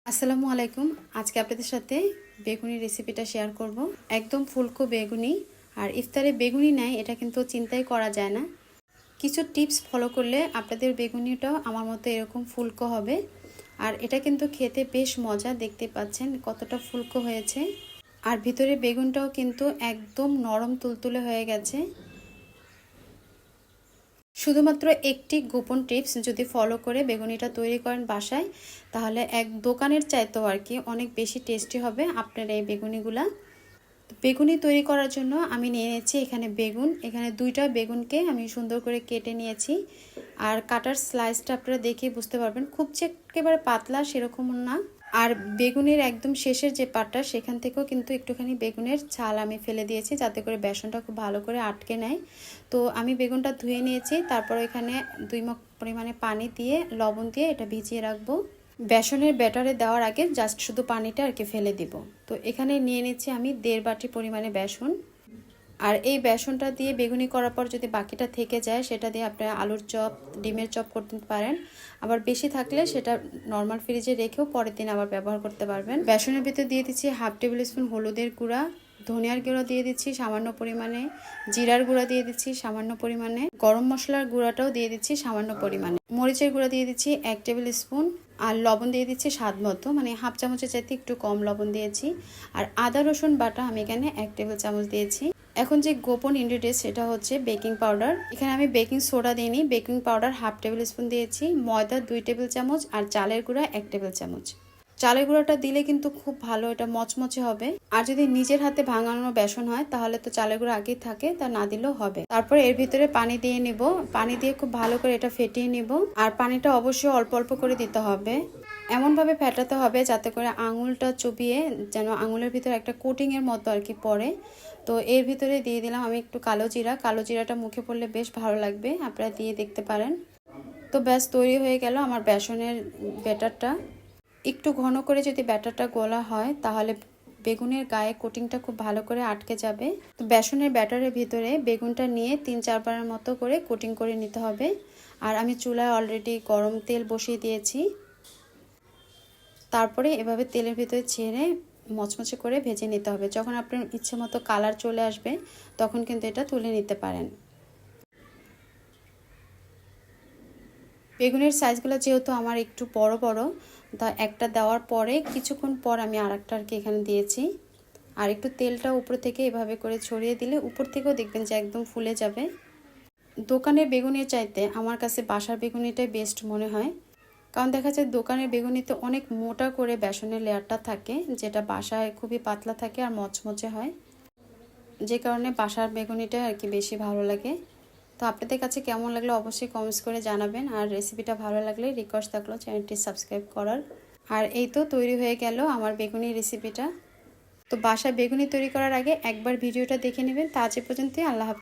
আসসালামু আলাইকুম। আজকে আপনাদের সাথে বেগুনি রেসিপিটা শেয়ার করব। একদম ফুলকো বেগুনি। আর ইফতারে বেগুনি নাই এটা কিন্তু চিন্তাই করা যায় না। কিছু টিপস ফলো করলে আপনাদের বেগুনিটাও আমার মতো এরকম ফুলকো হবে। আর এটা কিন্তু খেতে বেশ মজা, দেখতে পাচ্ছেন কতটা ফুলকো হয়েছে। আর ভিতরে বেগুনটাও কিন্তু একদম নরম তুলতুলে হয়ে গেছে। শুধুমাত্র একটি গোপন টিপস যদি ফলো করে বেগুনিটা তৈরি করেন বাসায়, তাহলে এক দোকানের চাইতেও আর কি অনেক বেশি টেস্টি হবে আপনার এই বেগুনিগুলা। বেগুনি তৈরি করার জন্য আমি নিয়ে নিয়েছি এখানে বেগুন। এখানে দুইটা বেগুনকে আমি সুন্দর করে কেটে নিয়েছি। আর কাটার স্লাইসটা আপনারা দেখে বুঝতে পারবেন, খুব যে একেবারে পাতলা সেরকম না। আর বেগুনের একদম শেষের যে পাটটা সেখান থেকেও কিন্তু একটুখানি বেগুনের ছাল আমি ফেলে দিয়েছি, যাতে করে বেসনটা খুব ভালো করে আটকে নেয়। তো আমি বেগুনটা ধুয়ে নিয়েছি, তারপর এখানে 2 মগ পরিমাণে পানি দিয়ে লবণ দিয়ে এটা ভিজিয়ে রাখবো। বেসনের ব্যাটারে দেওয়ার আগে জাস্ট শুধু পানিটা আর কি ফেলে দিব। তো এখানে নিয়ে নিচ্ছি আমি 1.5 বাটি পরিমাণে বেসন। আর এই বেসনটা দিয়ে বেগুনি করার পর যদি বাকিটা থেকে যায়, সেটা দিয়ে আপনারা আলুর চপ, ডিমের চপ করতে পারেন। আবার বেশি থাকলে সেটা নর্মাল ফ্রিজে রেখেও পরের দিন আবার ব্যবহার করতে পারবেন। বেসনের ভিতরে দিয়ে দিচ্ছি 1/2 টেবিল স্পুন হলুদের গুঁড়া, ধনিয়ার গুঁড়া দিয়ে দিচ্ছি সামান্য পরিমাণে, জিরার গুঁড়া দিয়ে দিচ্ছি সামান্য পরিমাণে, গরম মশলার গুঁড়াটাও দিয়ে দিচ্ছি সামান্য পরিমাণে, মরিচের গুঁড়া দিয়ে দিচ্ছি 1 টেবিল স্পুন, আর লবণ দিয়ে দিচ্ছি স্বাদ মতো, মানে হাফ চামচের চাইতে একটু কম লবণ দিয়েছি। আর আদা রসুন বাটা আমি এখানে 1 টেবিল চামচ দিয়েছি। এখন যে গোপন ইনগ্রেডিয়েন্ট সেটা হচ্ছে বেকিং পাউডার। এখানে আমি বেকিং সোডা দিইনি, বেকিং পাউডার 1/2 টেবিল স্পুন দিয়েছি, ময়দা 2 টেবিল চামচ, আর চালের গুঁড়া 1 টেবিল চামচ। চালের গুঁড়াটা দিলে কিন্তু খুব ভালো, এটা মচমচে হবে। আর যদি নিজের হাতে ভাঙানো বেসন হয় তাহলে তো চালের গুঁড়া আগেই থাকে, তা না দিলেও হবে। তারপরে এর ভিতরে পানি দিয়ে নেব, পানি দিয়ে খুব ভালো করে এটা ফেটিয়ে নেব। আর পানিটা অবশ্যই অল্প অল্প করে দিতে হবে, এমনভাবে ফেটাতে হবে যাতে করে আঙুলটা চুবিয়ে যেন আঙুলের ভিতরে একটা কোটিংয়ের মতো আর কি পড়ে। তো এর ভিতরে দিয়ে দিলাম আমি একটু কালো জিরা। কালো জিরাটা মুখে পড়লে বেশ ভালো লাগবে, আপনারা দিয়ে দেখতে পারেন। তো ব্যাস তৈরি হয়ে গেল আমার বেসনের ব্যাটারটা। একটু ঘন করে যদি ব্যাটারটা গোলা হয় তাহলে বেগুনের গায়ে কোটিংটা খুব ভালো করে আটকে যাবে। তো বেসনের ব্যাটারের ভিতরে বেগুনটা নিয়ে 3-4 বারের মতো করে কোটিং করে নিতে হবে। আর আমি চুলায় অলরেডি গরম তেল বসিয়ে দিয়েছি। তারপরে এভাবে তেলের ভিতরে ছেড়ে মচমচে করে ভেজে নিতে হবে। যখন আপনার ইচ্ছে মতো কালার চলে আসবে তখন কিন্তু এটা তুলে নিতে পারেন। বেগুনের সাইজগুলো যেহেতু আমার একটু বড় বড়, তা একটা দেওয়ার পরে কিছুক্ষণ পর আমি আরেকটা আর কি এখানে দিয়েছি। আর একটু তেলটা উপর থেকে এভাবে করে ছড়িয়ে দিলে উপর থেকেও দেখবেন যে একদম ফুলে যাবে। দোকানের বেগুনের চাইতে আমার কাছে বাসার বেগুনিটাই বেস্ট মনে হয়, কারণ দেখা যায় দোকানের বেগুনিতে অনেক মোটা করে বেসনের লেয়ারটা থাকে, যেটা বাসায় খুবই পাতলা থাকে আর মচমচে হয়, যে কারণে বাসার বেগুনিটা আর কি বেশি ভালো লাগে। তো আপনাদের কাছে কেমন লাগলো অবশ্যই কমেন্টস করে জানাবেন। আর রেসিপিটা ভালো লাগলে রিকোয়েস্ট থাকলো চ্যানেলটি সাবস্ক্রাইব করার। আর এই তো তৈরি হয়ে গেল আমার বেগুনি রেসিপিটা। তো বাসায় বেগুনি তৈরি করার আগে একবার ভিডিওটা দেখে নেবেন। তা আজ পর্যন্তই, আল্লাহ হাফেজ।